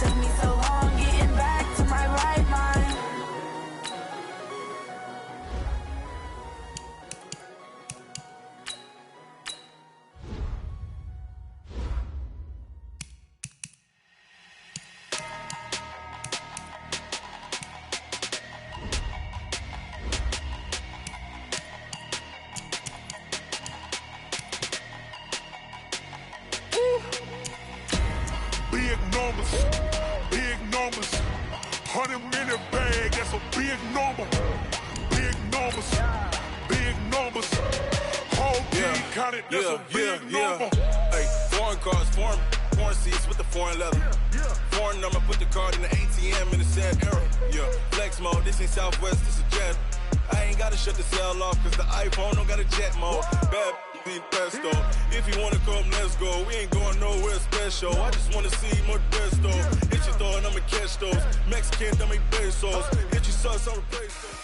Took me so long getting back to my right mind. Big numbers, 100-minute bag, that's a big number. Big numbers, whole team counted, that's a big number. Hey, foreign cars, foreign seats with the foreign leather. Foreign number, put the card in the ATM in the sad era. Yeah, flex mode, this ain't Southwest, this a jet. I ain't gotta shut the cell off, cause the iPhone don't got a jet mode. Bad need pesto. If you wanna come, let's go. We ain't going nowhere special. I just wanna see more best though. Hit your throw and I'ma catch those. Mexican, don't make pesos. Hit your sauce, I'll replace those.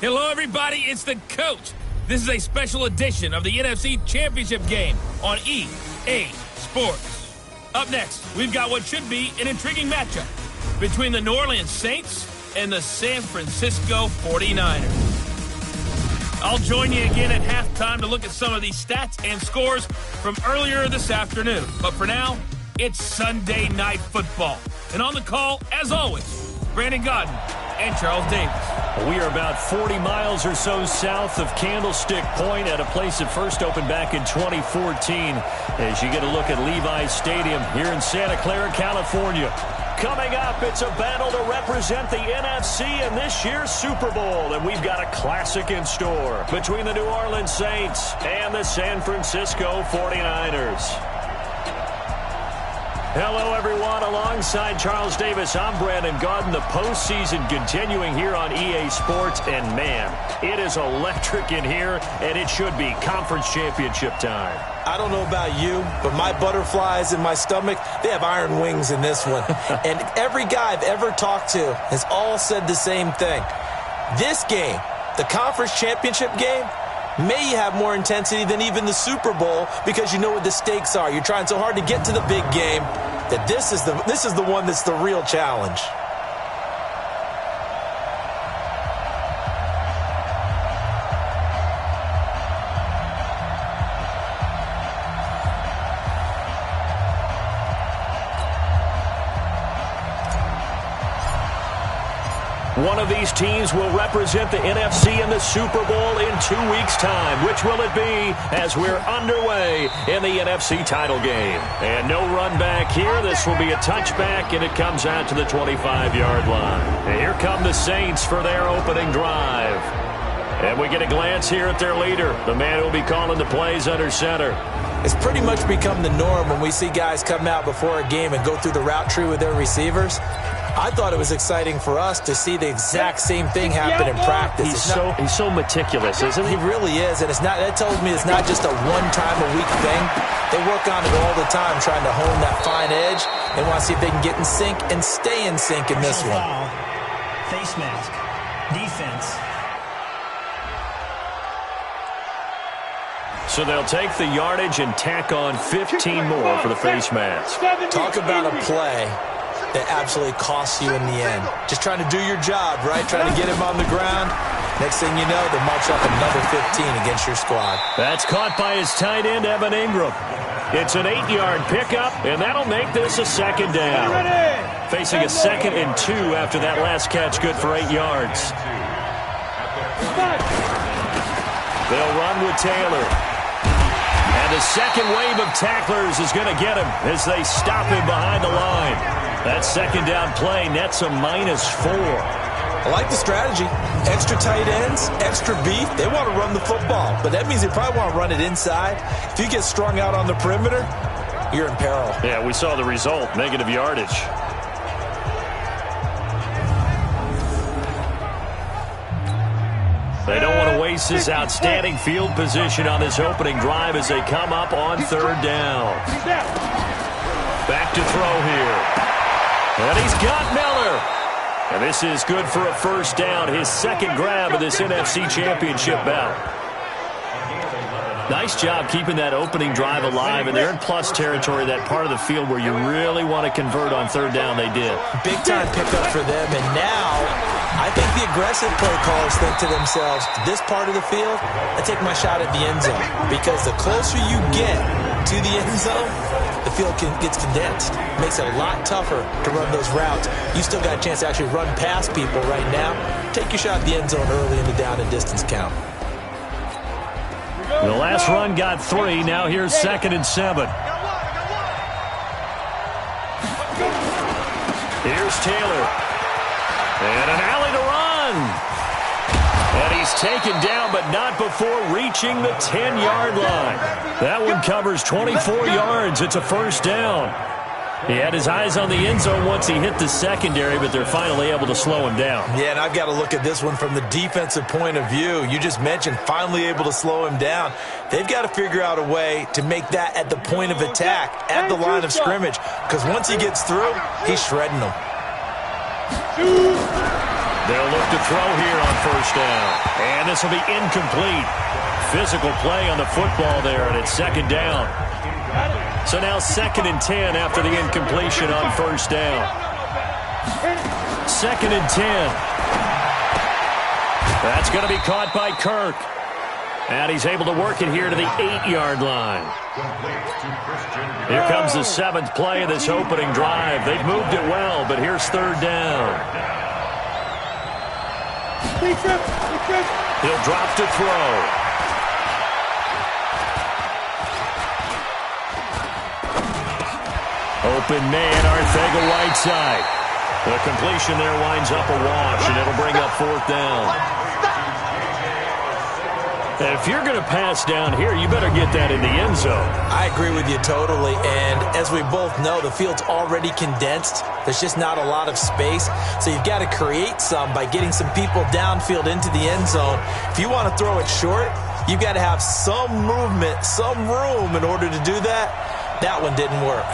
Hello, everybody. It's the coach. This is a special edition of the NFC Championship game on EA Sports. Up next, we've got what should be an intriguing matchup between the New Orleans Saints and the San Francisco 49ers. I'll join you again at halftime to look at some of these stats and scores from earlier this afternoon. But for now, it's Sunday Night Football. And on the call, as always, Brandon Godden and Charles Davis. We are about 40 miles or so south of Candlestick Point at a place that first opened back in 2014 as you get a look at Levi's Stadium here in Santa Clara, California. Coming up, it's a battle to represent the NFC in this year's Super Bowl, and we've got a classic in store between the New Orleans Saints and the San Francisco 49ers. Hello, everyone. Alongside Charles Davis, I'm Brandon Godden. The postseason continuing here on EA Sports, and man, it is electric in here, and it should be conference championship time. I don't know about you, but my butterflies in my stomach, they have iron wings in this one. And every guy I've ever talked to has all said the same thing. This game, the conference championship game, may have more intensity than even the Super Bowl because you know what the stakes are. You're trying so hard to get to the big game that this is the one that's the real challenge. One of these teams will represent the NFC in the Super Bowl in 2 weeks' time. Which will it be as we're underway in the NFC title game? And no run back here. This will be a touchback, and it comes out to the 25-yard line. And here come the Saints for their opening drive. And we get a glance here at their leader, the man who will be calling the plays under center. It's pretty much become the norm when we see guys come out before a game and go through the route tree with their receivers. I thought it was exciting for us to see the exact same thing happen in practice. He's so meticulous, isn't he? He really is, and that tells me it's not just a one-time-a-week thing. They work on it all the time, trying to hone that fine edge. They want to see if they can get in sync and stay in sync in this one. Face mask, defense. So they'll take the yardage and tack on 15 more for the face mask. Talk about a play that absolutely costs you in the end. Just trying to do your job, right? Trying to get him on the ground. Next thing you know, they march up another 15 against your squad. That's caught by his tight end, Evan Ingram. It's an 8-yard pickup, and that'll make this a second down. Facing a 2nd and 2 after that last catch, good for 8 yards. They'll run with Taylor. And the second wave of tacklers is going to get him as they stop him behind the line. That second down play nets a -4. I like the strategy. Extra tight ends, extra beef. They want to run the football, but that means they probably want to run it inside. If you get strung out on the perimeter, you're in peril. Yeah, we saw the result, negative yardage. They don't want to waste this outstanding field position on this opening drive as they come up on 3rd down. Back to throw here. And he's got Miller. And this is good for a first down, his second grab of this NFC Championship bout. Nice job keeping that opening drive alive, and they're in plus territory, that part of the field where you really want to convert on third down. They did. Big-time pickup for them, and now I think the aggressive play callers think to themselves, this part of the field, I take my shot at the end zone, because the closer you get to the end zone, the field gets condensed. Makes it a lot tougher to run those routes. You still got a chance to actually run past people right now. Take your shot at the end zone early in the down and distance count. The last run got 3. Now here's 2nd and 7. Here's Taylor. And an alley to run. And he's taken down, but not before reaching the 10-yard line. That one covers 24 yards. It's a first down. He had his eyes on the end zone once he hit the secondary, but they're finally able to slow him down. Yeah, and I've got to look at this one from the defensive point of view. You just mentioned finally able to slow him down. They've got to figure out a way to make that at the point of attack, at the line of scrimmage, because once he gets through, he's shredding them. They'll look to throw here on first down. And this will be incomplete. Physical play on the football there, and it's 2nd down. So now 2nd and 10 after the incompletion on first down. 2nd and 10. That's going to be caught by Kirk. And he's able to work it here to the 8-yard line. Here comes the 7th play of this opening drive. They've moved it well, but here's 3rd down. He'll drop to throw. Open man, Arcega-Whiteside. The completion there winds up a wash, and it'll bring up 4th down. If you're going to pass down here, you better get that in the end zone. I agree with you totally, and as we both know, the field's already condensed. There's just not a lot of space, so you've got to create some by getting some people downfield into the end zone. If you want to throw it short, you've got to have some movement, some room in order to do that. That one didn't work.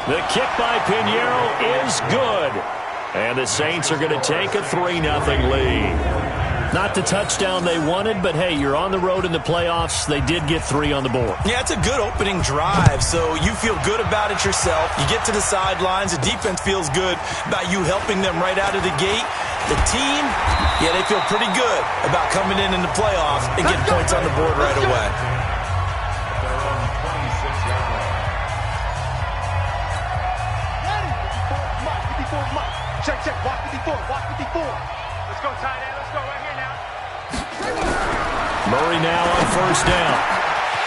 The kick by Pinheiro is good. And the Saints are going to take a 3-0 lead. Not the touchdown they wanted, but hey, you're on the road in the playoffs. They did get 3 on the board. Yeah, it's a good opening drive, so you feel good about it yourself. You get to the sidelines. The defense feels good about you helping them right out of the gate. The team, yeah, they feel pretty good about coming in the playoffs and getting points on the board right away. Check, walk 54, walk 54. Let's go, tight end, let's go right here now. Murray now on first down.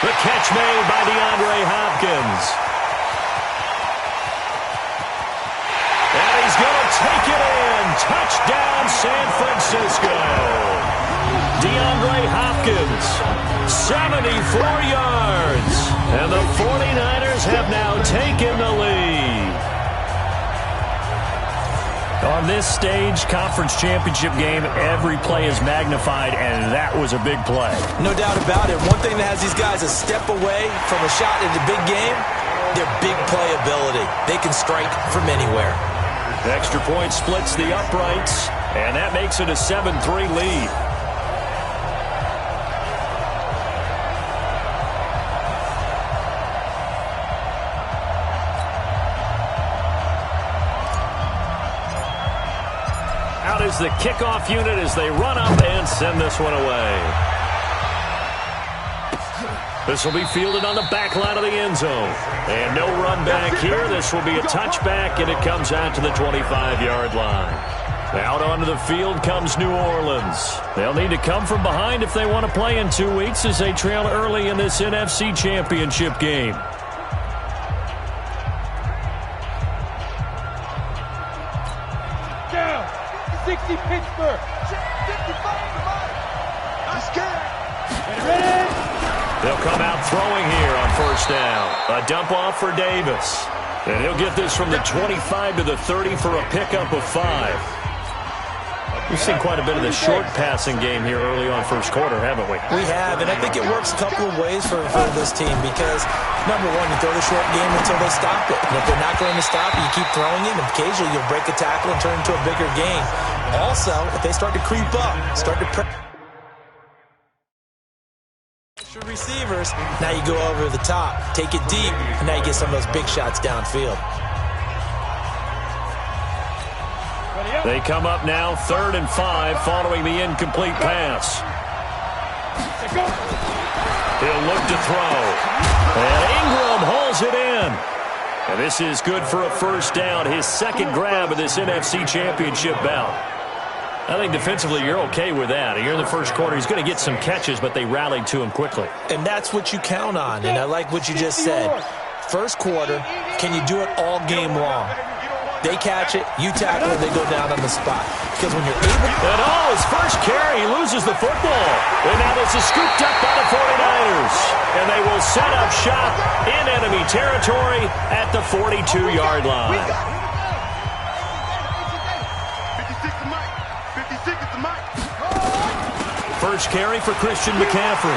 The catch made by DeAndre Hopkins. And he's going to take it in. Touchdown, San Francisco. DeAndre Hopkins, 74 yards. And the 49ers have now taken the lead. On this stage, conference championship game, every play is magnified, and that was a big play. No doubt about it. One thing that has these guys a step away from a shot in the big game, their big play ability. They can strike from anywhere. Extra point splits the uprights, and that makes it a 7-3 lead. Out is the kickoff unit as they run up and send this one away. This will be fielded on the back line of the end zone. And no run back here. This will be a touchback, and it comes out to the 25-yard line. Out onto the field comes New Orleans. They'll need to come from behind if they want to play in 2 weeks as they trail early in this NFC Championship game. Down, 60 Pittsburgh. 55, let's get it. Ready? They'll come out throwing here on first down. A dump off for Davis. And he'll get this from the 25 to the 30 for a pickup of 5. We've seen quite a bit of the short passing game here early on first quarter, haven't we? We have, and I think it works a couple of ways for this team because, number one, you throw the short game until they stop it. And if they're not going to stop it, you keep throwing it, and occasionally you'll break a tackle and turn it into a bigger game. Also, if they start to creep up, start to press Receivers, now you go over the top, take it deep, and now you get some of those big shots downfield. They come up now 3rd and 5 following the incomplete pass. He'll look to throw. And Ingram hauls it in. And this is good for a first down, his second grab of this NFC Championship bout. I think defensively you're okay with that. Here in the first quarter, he's going to get some catches, but they rallied to him quickly. And that's what you count on, and I like what you just said. First quarter, can you do it all game long? They catch it, you tackle it, they go down on the spot. Because when you're able to... And his first carry, he loses the football. And now this is scooped up by the 49ers. And they will set up shop in enemy territory at the 42-yard line. 56 to Mike. 56 to Mike. First carry for Christian McCaffrey.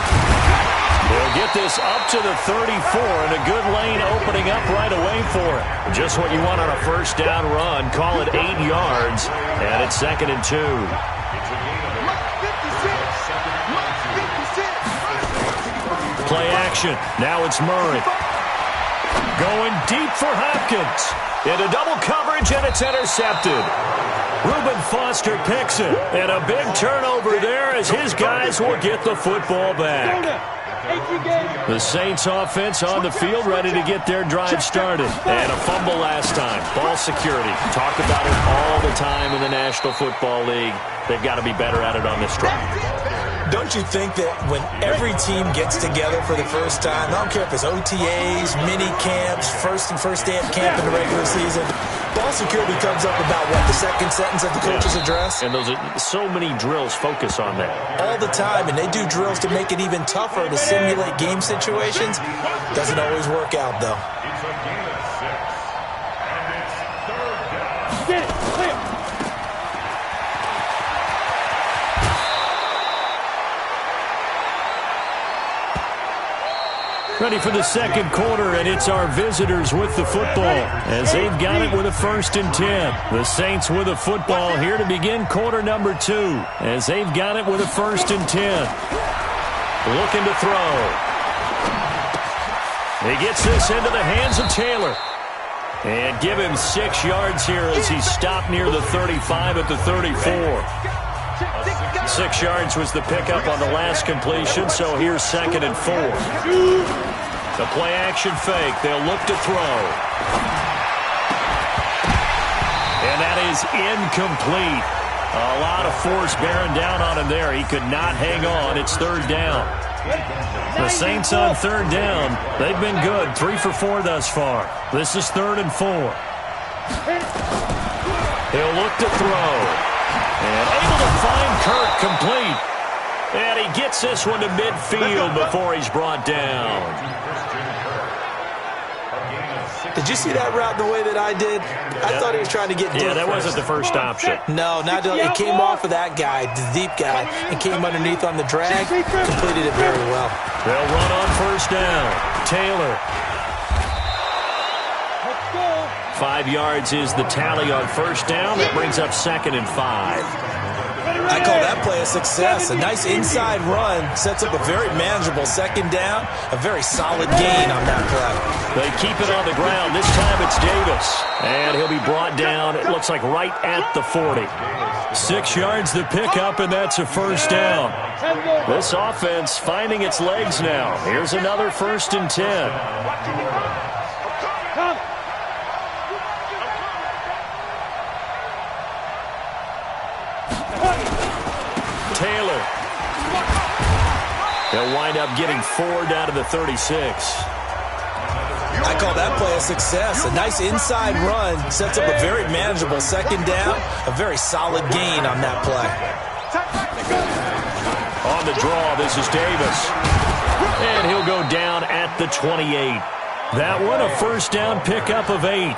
They'll get this up to the 34, and a good lane opening up right away for it. Just what you want on a first down run. Call it 8 yards, and it's 2nd and 2. Play action. Now it's Murray. Going deep for Hopkins. Into double coverage, and it's intercepted. Reuben Foster picks it, and a big turnover there as his guys will get the football back. The Saints offense on the field, ready to get their drive started. And a fumble last time. Ball security. Talk about it all the time in the National Football League. They've got to be better at it on this drive. Don't you think that when every team gets together for the first time, I don't care if it's OTAs, mini camps, first day of camp in the regular season, ball security comes up about, what, the second sentence of the coach's address? And those are so many drills focus on that. All the time, and they do drills to make it even tougher to simulate game situations. Doesn't always work out, though. Get it. Clear. Ready for the second quarter, and it's our visitors with the football as they've got it with a 1st and 10. The Saints with a football here to begin quarter number 2 as they've got it with a 1st and 10. Looking to throw. He gets this into the hands of Taylor. And give him 6 yards here as he's stopped near the 35 at the 34. 6 yards was the pickup on the last completion, so here's 2nd and 4. The play-action fake. They'll look to throw. And that is incomplete. A lot of force bearing down on him there. He could not hang on. It's 3rd down. The Saints on 3rd down. They've been good. 3 for 4 thus far. This is 3rd and 4. He'll look to throw. And able to find Kirk complete. And he gets this one to midfield before he's brought down. Did you see that route the way that I did? I thought he was trying to get deep. Yeah, that wasn't the first option. No, not it came off of that guy, the deep guy, and came underneath on the drag. Completed it very well. They'll run on 1st down. Taylor. 5 yards is the tally on 1st down. That brings up 2nd and 5. I call that play a success. A nice inside run sets up a very manageable 2nd down. A very solid gain on that play. They keep it on the ground. This time it's Davis. And he'll be brought down, it looks like right at the 40. 6 yards the pickup, and that's a 1st down. This offense finding its legs now. Here's another 1st and 10. Taylor. They'll wind up getting 4 down to the 36. I call that play a success. A nice inside run sets up a very manageable 2nd down. A very solid gain on that play. On the draw, this is Davis. And he'll go down at the 28. That one, a 1st down pickup of 8.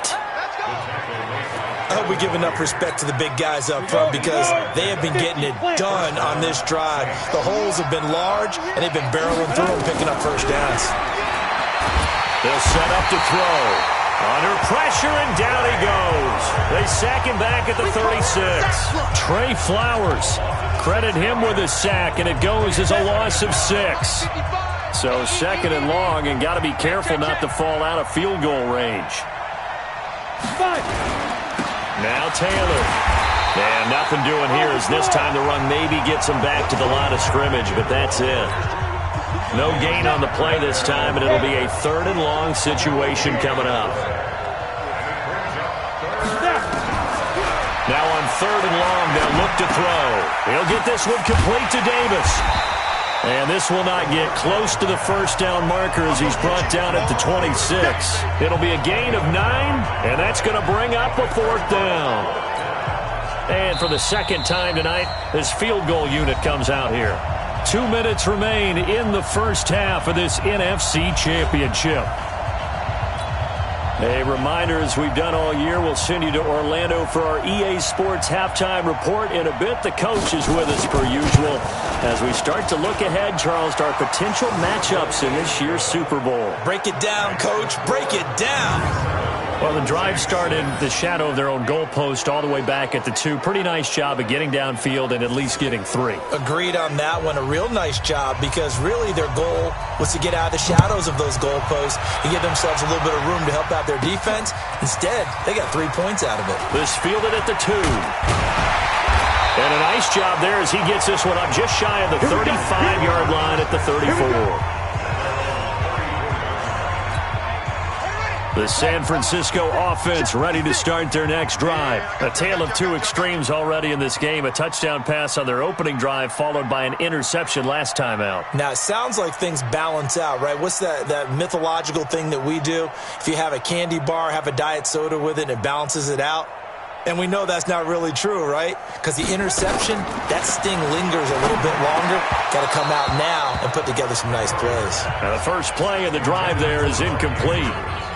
I hope we give enough respect to the big guys up front because they have been getting it done on this drive. The holes have been large, and they've been barreling through them, picking up 1st downs. They'll set up to throw. Under pressure, and down he goes. They sack him back at the 36. Trey Flowers. Credit him with a sack, and it goes as a loss of 6. So second and long, and got to be careful not to fall out of field goal range. Now Taylor. And nothing doing here as this time the run maybe gets him back to the line of scrimmage, but that's it. No gain on the play this time, and it'll be a third and long situation coming up. Now on third and long, they'll look to throw. He'll get this one complete to Davis. And this will not get close to the first down marker as he's brought down at the 26. It'll be a gain of 9, and that's going to bring up a fourth down. And for the second time tonight, this field goal unit comes out here. 2 minutes remain in the first half of this NFC Championship. A reminder, as we've done all year, we'll send you to Orlando for our EA Sports halftime report in a bit. The coach is with us per usual as we start to look ahead, Charles, to our potential matchups in this year's Super Bowl. Break it down, Coach. Break it down. Well, the drive started the shadow of their own goalpost all the way back at the 2. Pretty nice job of getting downfield and at least getting 3. Agreed on that one. A real nice job because really their goal was to get out of the shadows of those goalposts and give themselves a little bit of room to help out their defense. Instead, they got 3 points out of it. This fielded at the 2. And a nice job there as he gets this one up just shy of the 35-yard line at the 34. The San Francisco offense ready to start their next drive. A tale of 2 extremes already in this game. A touchdown pass on their opening drive followed by an interception last time out. Now, it sounds like things balance out, right? What's that mythological thing that we do? If you have a candy bar, have a diet soda with it, and it balances it out. And we know that's not really true, right? Because the interception, that sting lingers a little bit longer. Got to come out now and put together some nice plays. Now the first play of the drive there is incomplete.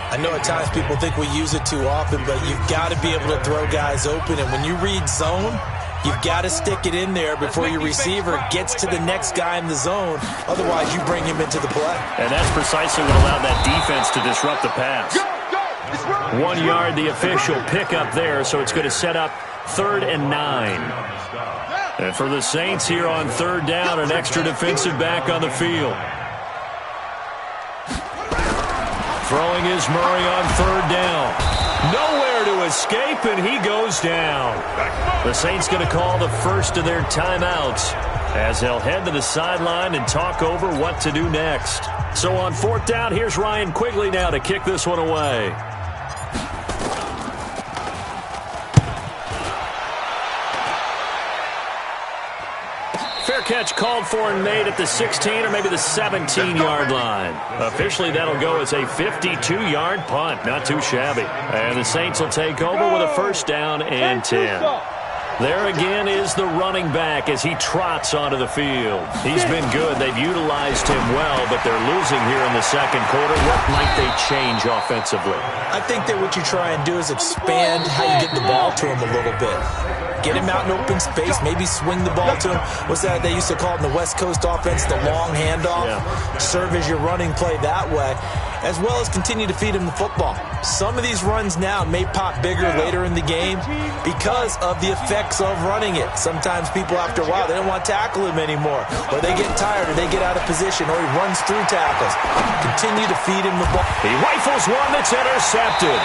I know at times people think we use it too often, but you've got to be able to throw guys open. And when you read zone, you've got to stick it in there before your receiver gets to the next guy in the zone. Otherwise, you bring him into the play. And that's precisely what allowed that defense to disrupt the pass. 1 yard, the official pickup there, so it's going to set up 3rd and 9. And for the Saints here on 3rd down, an extra defensive back on the field. Throwing is Murray on 3rd down. Nowhere to escape, and he goes down. The Saints going to call the first of their timeouts as they'll head to the sideline and talk over what to do next. So on 4th down, here's Ryan Quigley now to kick this one away. Fair catch called for and made at the 16 or maybe the 17-yard line. Officially, that'll go as a 52-yard punt. Not too shabby. And the Saints will take over with a 1st down and 10. There again is the running back as he trots onto the field. He's been good. They've utilized him well, but they're losing here in the second quarter. What might they change offensively? I think that what you try and do is expand how you get the ball to him a little bit. Get him out in open space, maybe swing the ball to him. What's that they used to call it in the West Coast offense, the long handoff? Yeah. Serve as your running play that way, as well as continue to feed him the football. Some of these runs now may pop bigger later in the game because of the effects of running it. Sometimes people, after a while, they don't want to tackle him anymore, or they get tired, or they get out of position, or he runs through tackles. Continue to feed him the ball. He rifles one that's intercepted.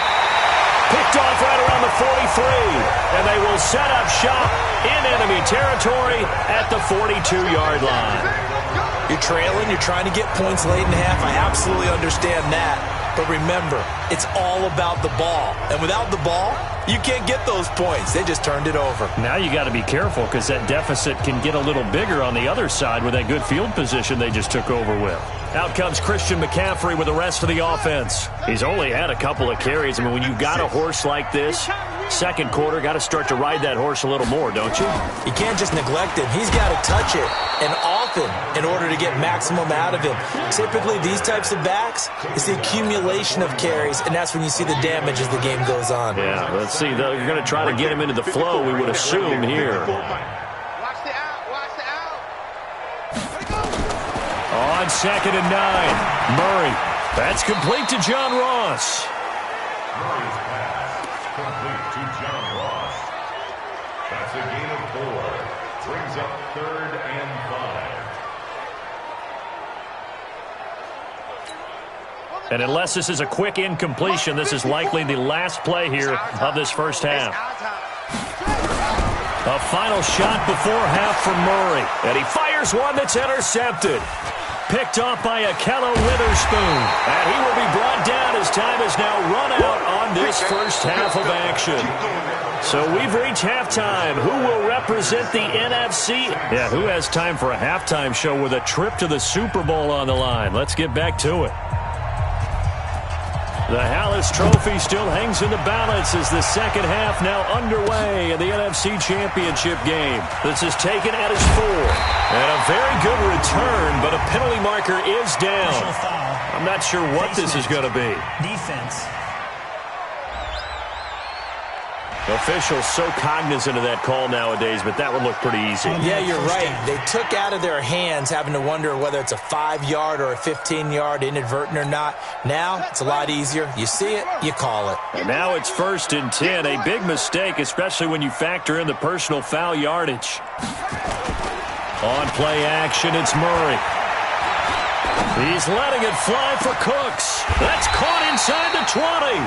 Picked off right around the 43, and they will set up shop in enemy territory at the 42-yard line. You're trailing, you're trying to get points late in the half. I absolutely understand that. But remember, it's all about the ball. And without the ball, you can't get those points. They just turned it over. Now you got to be careful because that deficit can get a little bigger on the other side with that good field position they just took over with. Out comes Christian McCaffrey with the rest of the offense. He's only had a couple of carries. I mean, when you've got a horse like this, second quarter, got to start to ride that horse a little more, don't you? You can't just neglect him. He's got to touch it, and often, in order to get maximum out of him. Typically, these types of backs, it's the accumulation of carries, and that's when you see the damage as the game goes on. Yeah, let's see. You're going to try to get him into the flow, we would assume, here. On 2nd and 9, Murray. That's complete to John Ross. Murray's pass complete to John Ross. That's a gain of 4. Brings up 3rd and 5. And unless this is a quick incompletion, this is likely the last play here of this first half. A final shot before half from Murray. And he fires one that's intercepted. Picked off by Akello Witherspoon. And he will be brought down as time has now run out on this first half of action. So we've reached halftime. Who will represent the NFC? Yeah, who has time for a halftime show with a trip to the Super Bowl on the line? Let's get back to it. The Hallis Trophy still hangs in the balance as the second half now underway in the NFC Championship game. This is taken at his 4. And a very good return, but a penalty marker is down. I'm not sure what this is going to be. Defense. Officials so cognizant of that call nowadays, but that would look pretty easy. Yeah, you're right. They took out of their hands having to wonder whether it's a 5-yard or a 15-yard, inadvertent or not. Now, it's a lot easier. You see it, you call it. And now it's 1st and 10. A big mistake, especially when you factor in the personal foul yardage. On play action, it's Murray. He's letting it fly for Cooks. That's caught inside the 20.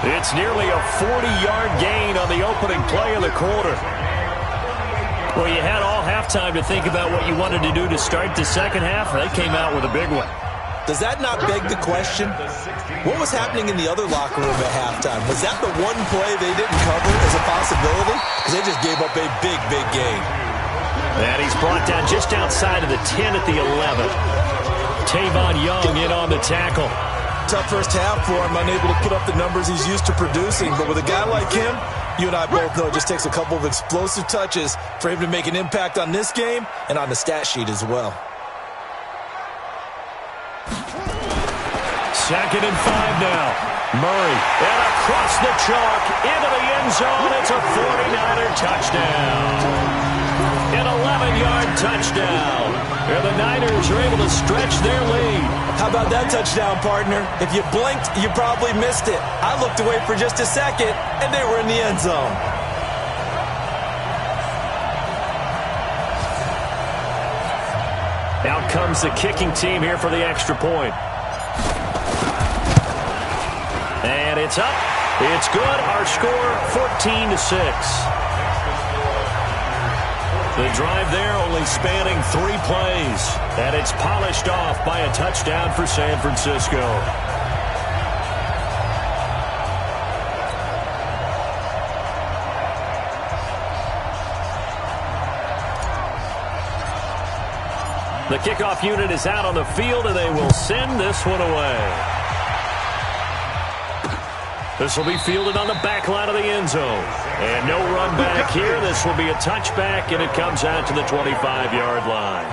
It's nearly a 40-yard gain on the opening play of the quarter. Well, you had all halftime to think about what you wanted to do to start the second half. They came out with a big one. Does that not beg the question? What was happening in the other locker room at halftime? Was that the one play they didn't cover as a possibility? Because they just gave up a big, big gain. And he's brought down just outside of the 10 at the 11. Tavon Young in on the tackle. Tough first half for him, unable to put up the numbers he's used to producing. But with a guy like him, you and I both know it just takes a couple of explosive touches for him to make an impact on this game and on the stat sheet as well. 2nd and 5 now. Murray, and across the chalk, into the end zone. It's a 49er touchdown. An 11-yard touchdown. And the Niners are able to stretch their lead. How about that touchdown, partner? If you blinked, you probably missed it. I looked away for just a second, and they were in the end zone. Out comes the kicking team here for the extra point. And it's up. It's good. Our score, 14-6. The drive there only spanning 3 plays. And it's polished off by a touchdown for San Francisco. The kickoff unit is out on the field, and they will send this one away. This will be fielded on the back line of the end zone. And no run back here. This will be a touchback, and it comes out to the 25-yard line.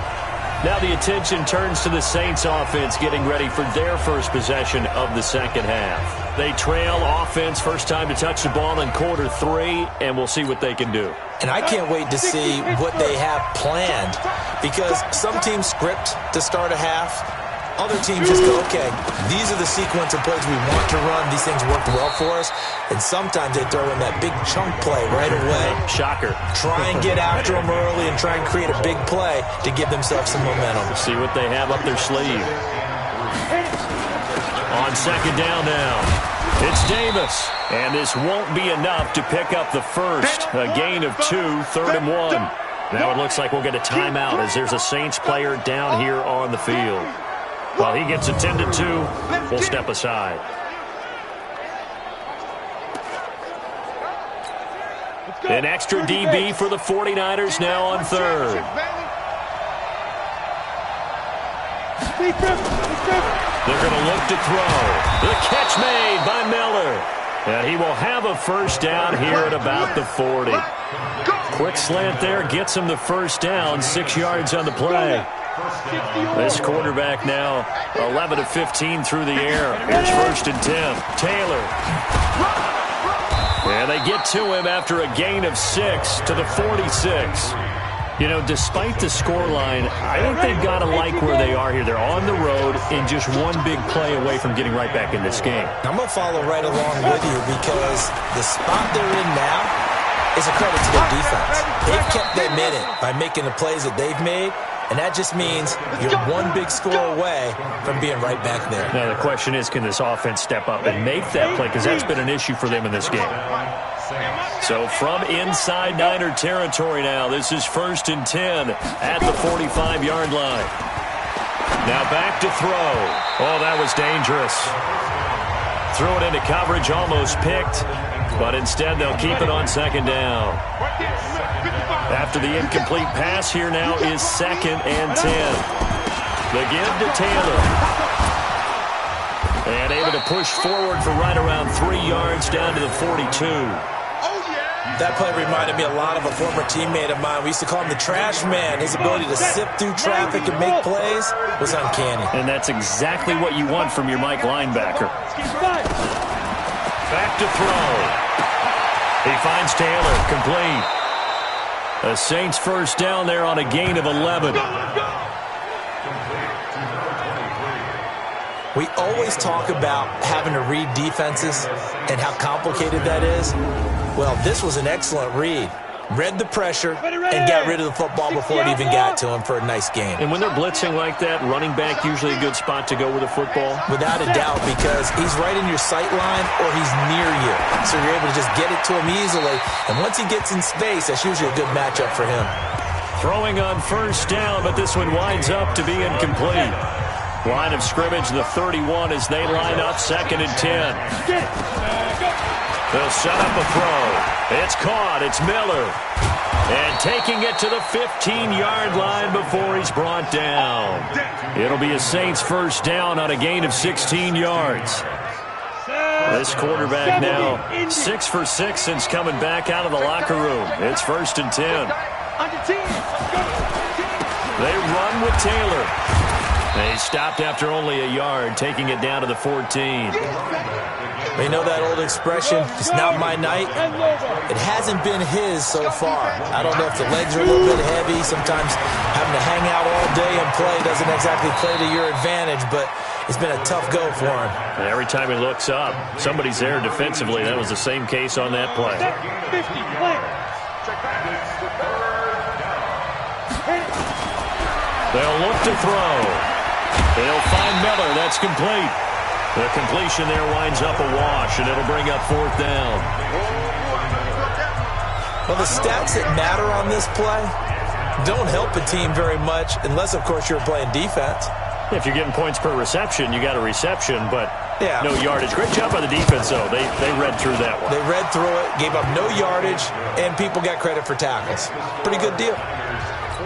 Now the attention turns to the Saints offense getting ready for their first possession of the second half. They trail offense, first time to touch the ball in quarter 3, and we'll see what they can do. And I can't wait to see what they have planned, because some teams script to start a half. Other teams just go, okay, these are the sequence of plays we want to run. These things worked well for us. And sometimes they throw in that big chunk play right away. Shocker. Try and get after them early and try and create a big play to give themselves some momentum. See what they have up their sleeve. On second down now, it's Davis. And this won't be enough to pick up the first. A gain of 2, 3rd and 1. Now it looks like we'll get a timeout as there's a Saints player down here on the field. While he gets attended to, we'll step aside. An extra DB for the 49ers now on 3rd. They're going to look to throw. The catch made by Miller. And he will have a first down here at about the 40. Quick slant there gets him the first down, 6 yards on the play. This quarterback now 11 of 15 through the air. Here's 1st and 10. Taylor. And they get to him after a gain of 6 to the 46. You know, despite the scoreline, I think they've got to like where they are here. They're on the road and just one big play away from getting right back in this game. I'm going to follow right along with you because the spot they're in now is a credit to their defense. They've kept them in it by making the plays that they've made. And that just means you're one big score away from being right back there. Now the question is, can this offense step up and make that play? Because that's been an issue for them in this game. So from inside Niner territory now, this is 1st and 10 at the 45-yard line. Now back to throw. Oh, that was dangerous. Threw it into coverage, almost picked, but instead they'll keep it on 2nd down. After the incomplete pass, here now is 2nd and 10. The give to Taylor. And able to push forward for right around 3 yards down to the 42. That play reminded me a lot of a former teammate of mine. We used to call him the trash man. His ability to sift through traffic and make plays was uncanny. And that's exactly what you want from your Mike linebacker. Back to throw. He finds Taylor, complete. The Saints 1st down there on a gain of 11. We always talk about having to read defenses and how complicated that is. Well, this was an excellent read. Read the pressure and got rid of the football before it even got to him for a nice game. And when they're blitzing like that, running back usually a good spot to go with the football? Without a doubt, because he's right in your sight line or he's near you. So you're able to just get it to him easily. And once he gets in space, that's usually a good matchup for him. Throwing on 1st down, but this one winds up to be incomplete. Line of scrimmage, the 31 as they line up 2nd and 10. They'll set up a throw. It's caught. It's Miller. And taking it to the 15-yard line before he's brought down. It'll be a Saints 1st down on a gain of 16 yards. This quarterback now 6 for 6 since coming back out of the locker room. It's 1st and 10. They run with Taylor. They stopped after only a yard, taking it down to the 14. They know that old expression, it's not my night. It hasn't been his so far. I don't know if the legs are a little bit heavy. Sometimes having to hang out all day and play doesn't exactly play to your advantage, but it's been a tough go for him. And every time he looks up, somebody's there defensively. That was the same case on that play. They'll look to throw. They'll find Miller. That's complete. The completion there winds up a wash, and it'll bring up 4th down. Well, the stats that matter on this play don't help a team very much unless, of course, you're playing defense. If you're getting points per reception, you got a reception, but yeah, no yardage. Great job by the defense, though. They read through that one. They read through it, gave up no yardage, and people got credit for tackles. Pretty good deal.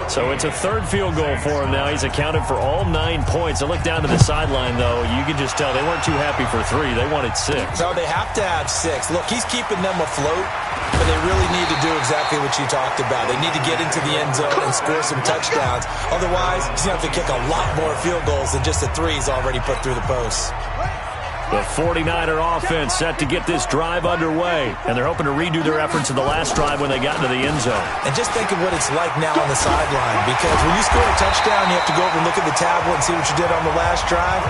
So it's a 3rd field goal for him now. He's accounted for all 9 points. I look down to the sideline, though. You can just tell they weren't too happy for 3. They wanted 6. No, they have to have 6. Look, he's keeping them afloat, but they really need to do exactly what you talked about. They need to get into the end zone and score some touchdowns. Otherwise, he's going to have to kick a lot more field goals than just the 3 he's already put through the posts. The 49er offense set to get this drive underway, and they're hoping to redo their efforts in the last drive when they got into the end zone. And just think of what it's like now on the sideline, because when you score a touchdown, you have to go over and look at the tablet and see what you did on the last drive.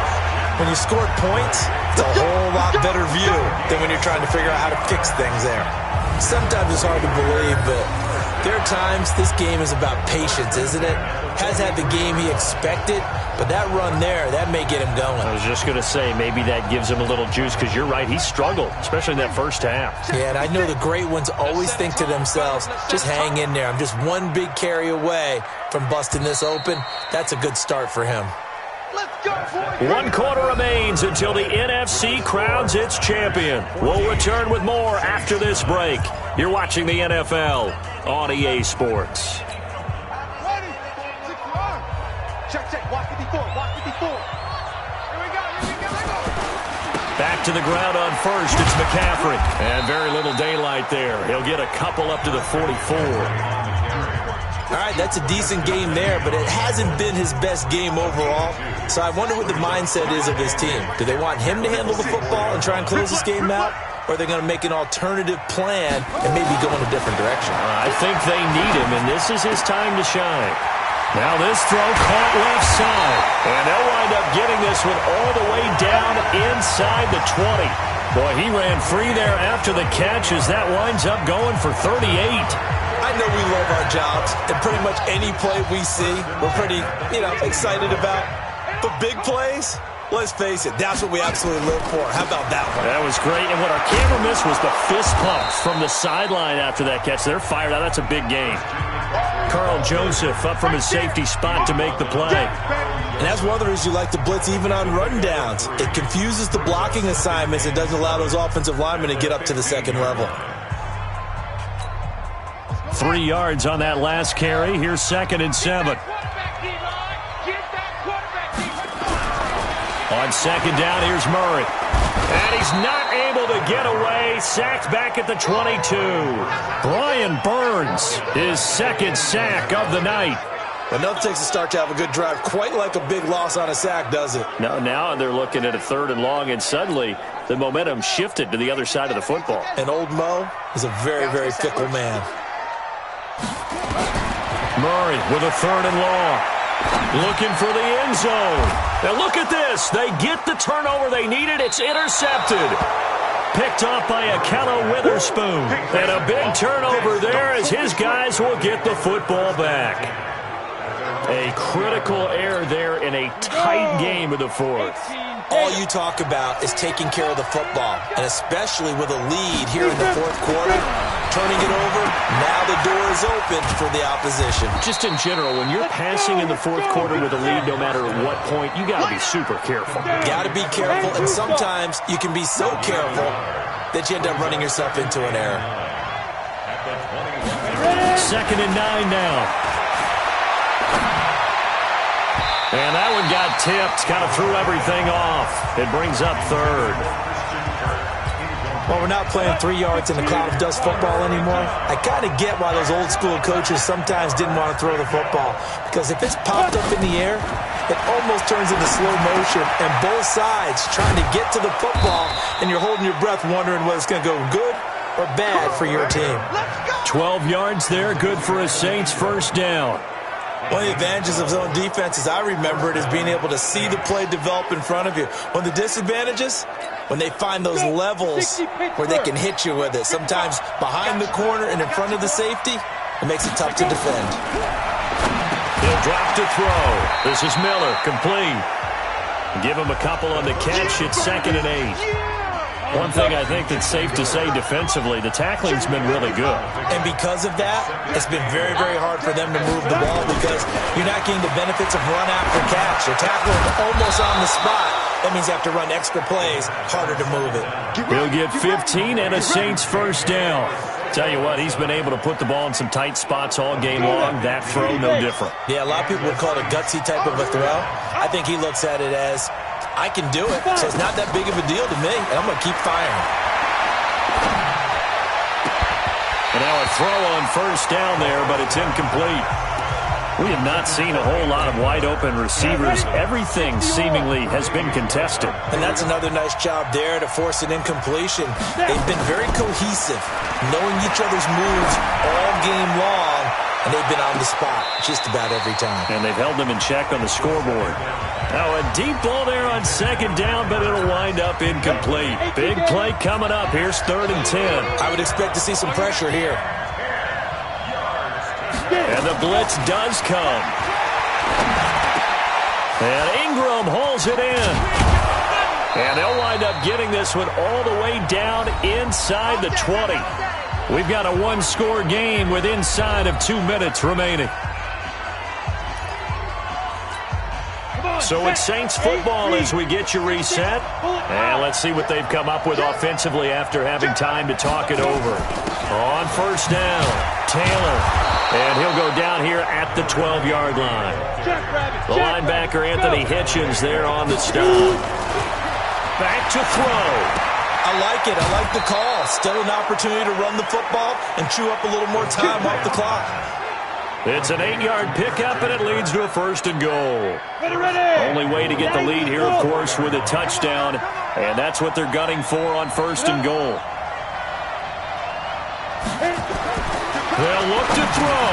When you scored points, it's a whole lot better view than when you're trying to figure out how to fix things there. Sometimes it's hard to believe, but there are times this game is about patience, isn't it? Has had the game he expected, but that run there, that may get him going. I was just going to say, maybe that gives him a little juice, because you're right, he struggled, especially in that first half. Yeah, and I know the great ones always think to themselves, just hang in there. I'm just one big carry away from busting this open. That's a good start for him. 1 quarter remains until the NFC crowns its champion. We'll return with more after this break. You're watching the NFL on EA Sports. Check. Watch 54. Back to the ground on 1st. It's McCaffrey. And very little daylight there. He'll get a couple up to the 44. All right, that's a decent game there, but it hasn't been his best game overall. So I wonder what the mindset is of his team. Do they want him to handle the football and try and close this game out? Or are they going to make an alternative plan and maybe go in a different direction? I think they need him, and this is his time to shine. Now this throw caught left side. And they'll wind up getting this one all the way down inside the 20. Boy, he ran free there after the catch as that winds up going for 38. I know we love our jobs, and pretty much any play we see, we're pretty, excited about. But big plays, let's face it, that's what we absolutely live for. How about that one? That was great, and what our camera missed was the fist pump from the sideline after that catch. They're fired out. That's a big gain. Carl Joseph up from his safety spot to make the play. And that's one of the reasons you like to blitz even on rundowns. It confuses the blocking assignments. It doesn't allow those offensive linemen to get up to the second level. 3 yards on that last carry. Here's 2nd and 7. On 2nd down, here's Murray. And he's not able to get away. Sacked back at the 22. Brian Burns, his 2nd sack of the night. But nothing takes a start to have a good drive quite like a big loss on a sack, does it? No, now they're looking at a 3rd and long, and suddenly the momentum shifted to the other side of the football. And old Mo is a very, very fickle man. Murray with a 3rd and long. Looking for the end zone. Now look at this. They get the turnover they needed. It's intercepted. Picked off by Akello Witherspoon. And a big turnover there as his guys will get the football back. A critical error there in a tight game of the 4th. All you talk about is taking care of the football, and especially with a lead here in the 4th quarter, turning it over, now the door is open for the opposition. Just in general, when you're passing in the 4th quarter with a lead, no matter at what point, you got to be super careful. Got to be careful, and sometimes you can be so careful that you end up running yourself into an error. 2nd and 9 now. And that one got tipped, kind of threw everything off. It brings up 3rd. Well, we're not playing 3 yards in a cloud of dust football anymore. I kind of get why those old school coaches sometimes didn't want to throw the football. Because if it's popped up in the air, it almost turns into slow motion. And both sides trying to get to the football, and you're holding your breath wondering whether it's going to go good or bad for your team. 12 yards there, good for a Saints 1st down. One of the advantages of zone defense, as I remember it, is being able to see the play develop in front of you. One of the disadvantages, when they find those levels where they can hit you with it. Sometimes behind the corner and in front of the safety, it makes it tough to defend. He'll drop to throw. This is Miller, complete. Give him a couple on the catch. It's 2nd and 8. One thing I think that's safe to say defensively, the tackling's been really good. And because of that, it's been very, very hard for them to move the ball because you're not getting the benefits of run after catch. You're tackling almost on the spot. That means you have to run extra plays, harder to move it. He'll get 15 and a Saints 1st down. Tell you what, he's been able to put the ball in some tight spots all game long. That throw, no different. Yeah, a lot of people would call it a gutsy type of a throw. I think he looks at it as, I can do it, so it's not that big of a deal to me, and I'm going to keep firing. And now a throw on 1st down there, but it's incomplete. We have not seen a whole lot of wide-open receivers. Everything seemingly has been contested. And that's another nice job there to force an incompletion. They've been very cohesive, knowing each other's moves all game long, and they've been on the spot just about every time. And they've held them in check on the scoreboard. Now a deep ball there on 2nd down, but it'll wind up incomplete. Big play coming up. Here's 3rd and 10. I would expect to see some pressure here. And the blitz does come. And Ingram hauls it in. And they'll wind up getting this one all the way down inside the 20. We've got a one-score game with inside of 2 minutes remaining. So it's Saints football as we get you reset. And let's see what they've come up with offensively after having time to talk it over. On 1st down, Taylor. And he'll go down here at the 12-yard line. The linebacker, Anthony Hitchens, there on the stop. Back to throw. I like it. I like the call. Still an opportunity to run the football and chew up a little more time off the clock. It's an 8-yard pickup, and it leads to a 1st and goal. Only way to get the lead here, of course, with a touchdown. And that's what they're gunning for on 1st and goal. They'll look to throw,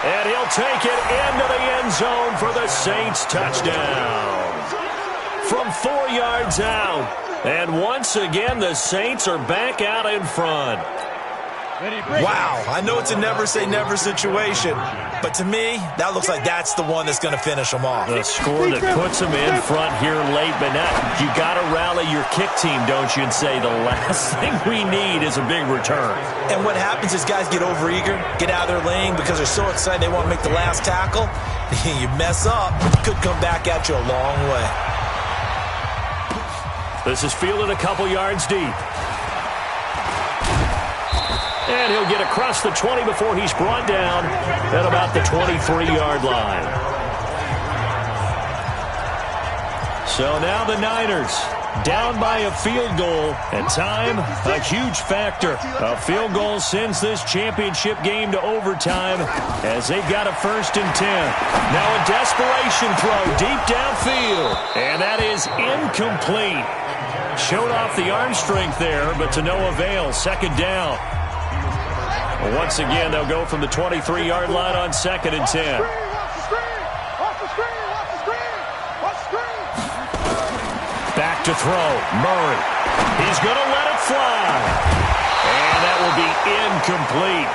and he'll take it into the end zone for the Saints touchdown. From 4 yards out, and once again the Saints are back out in front. Wow, I know it's a never-say-never situation, but to me, that looks like that's the one that's going to finish them off. The score that puts them in front here late, but now you got to rally your kick team, don't you, and say the last thing we need is a big return. And what happens is guys get overeager, get out of their lane because they're so excited they want to make the last tackle. You mess up, it could come back at you a long way. This is fielded a couple yards deep. And he'll get across the 20 before he's brought down at about the 23-yard line. So now the Niners down by a field goal, and time, a huge factor. A field goal sends this championship game to overtime as they've got a 1st and 10. Now a desperation throw deep downfield, and that is incomplete. Showed off the arm strength there, but to no avail. 2nd down. Once again, they'll go from the 23-yard line on 2nd and 10. Back to throw. Murray. He's going to let it fly. And that will be incomplete.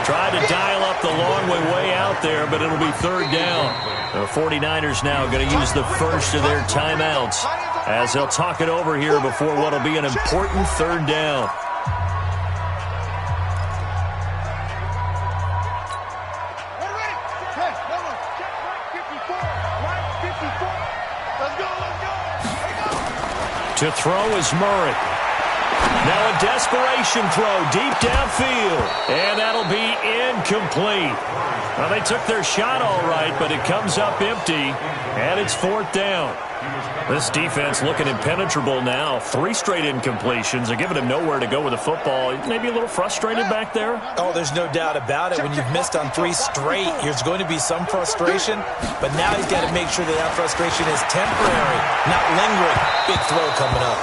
Tried to dial up the long way out there, but it'll be 3rd down. The 49ers now going to use the first of their timeouts as they'll talk it over here before what will be an important 3rd down. To throw is Murray. Now a desperation throw deep downfield. And that'll be incomplete. Well, they took their shot all right, but it comes up empty. And it's 4th down. This defense looking impenetrable now. 3 straight incompletions. They're giving him nowhere to go with the football. Maybe a little frustrated back there? Oh, there's no doubt about it. When you've missed on 3 straight, there's going to be some frustration. But now he's got to make sure that frustration is temporary, not lingering. Big throw coming up.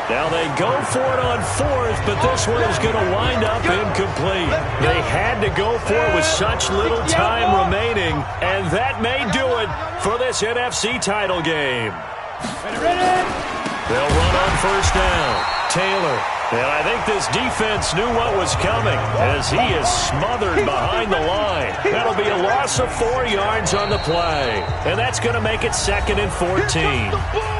Now they go for it on 4th, but this one is going to wind up incomplete. They had to go for it with such little time remaining, and that may do it for this NFC title game. They'll run on 1st down. Taylor. And I think this defense knew what was coming as he is smothered behind the line. That'll be a loss of 4 yards on the play. And that's going to make it 2nd and 14.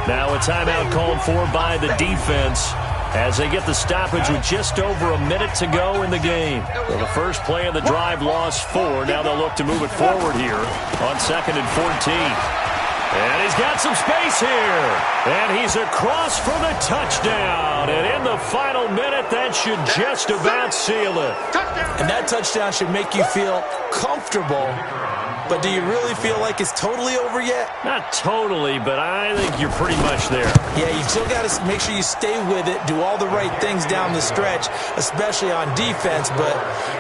Now a timeout called for by the defense as they get the stoppage with just over a minute to go in the game. Well, the first play of the drive lost 4. Now they'll look to move it forward here on 2nd and 14. And he's got some space here. And he's across for the touchdown. And in the final minute, that should just about seal it. And that touchdown should make you feel comfortable. But do you really feel like it's totally over yet? Not totally, but I think you're pretty much there. Yeah, you've still got to make sure you stay with it, do all the right things down the stretch, especially on defense. But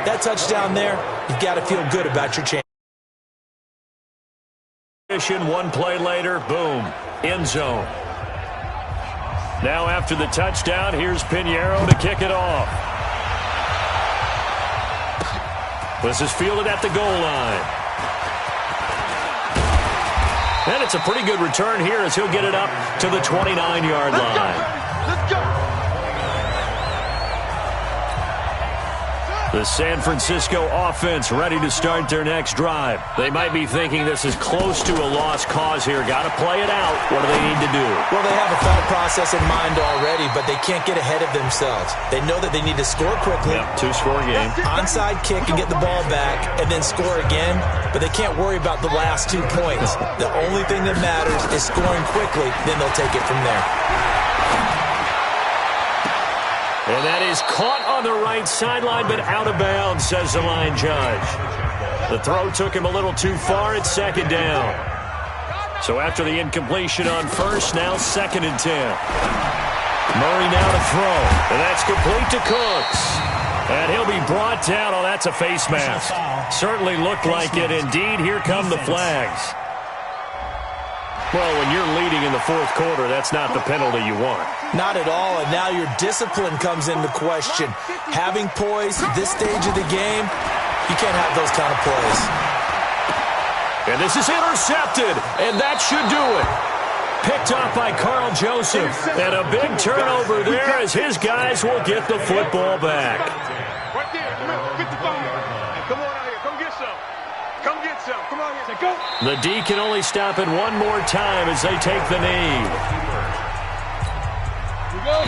that touchdown there, you've got to feel good about your chance. 1 play later, boom, end zone. Now after the touchdown, here's Pinheiro to kick it off. This is fielded at the goal line. And it's a pretty good return here as he'll get it up to the 29-yard line. Let's go. The San Francisco offense ready to start their next drive. They might be thinking this is close to a lost cause here. Got to play it out. What do they need to do? Well, they have a thought process in mind already, but they can't get ahead of themselves. They know that they need to score quickly. Yep, 2-score game. Onside kick and get the ball back and then score again, but they can't worry about the last 2 points. The only thing that matters is scoring quickly, then they'll take it from there. And that is caught on the right sideline, but out of bounds, says the line judge. The throw took him a little too far at 2nd down. So after the incompletion on 1st, now 2nd and 10. Murray now to throw, and that's complete to Cooks. And he'll be brought down. Oh, that's a face mask. Certainly looked like it. Indeed, here come the flags. Well, when you're leading in the 4th quarter, that's not the penalty you want. Not at all, and now your discipline comes into question. Having poise at this stage of the game, you can't have those kind of plays. And this is intercepted, and that should do it. Picked off by Carl Joseph, and a big turnover there as his guys will get the football back. The D can only stop it one more time as they take the knee. Go,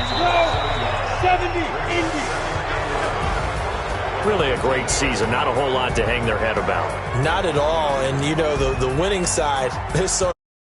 70, Indy. Really a great season. Not a whole lot to hang their head about. Not at all. And, you know, the winning side, there's so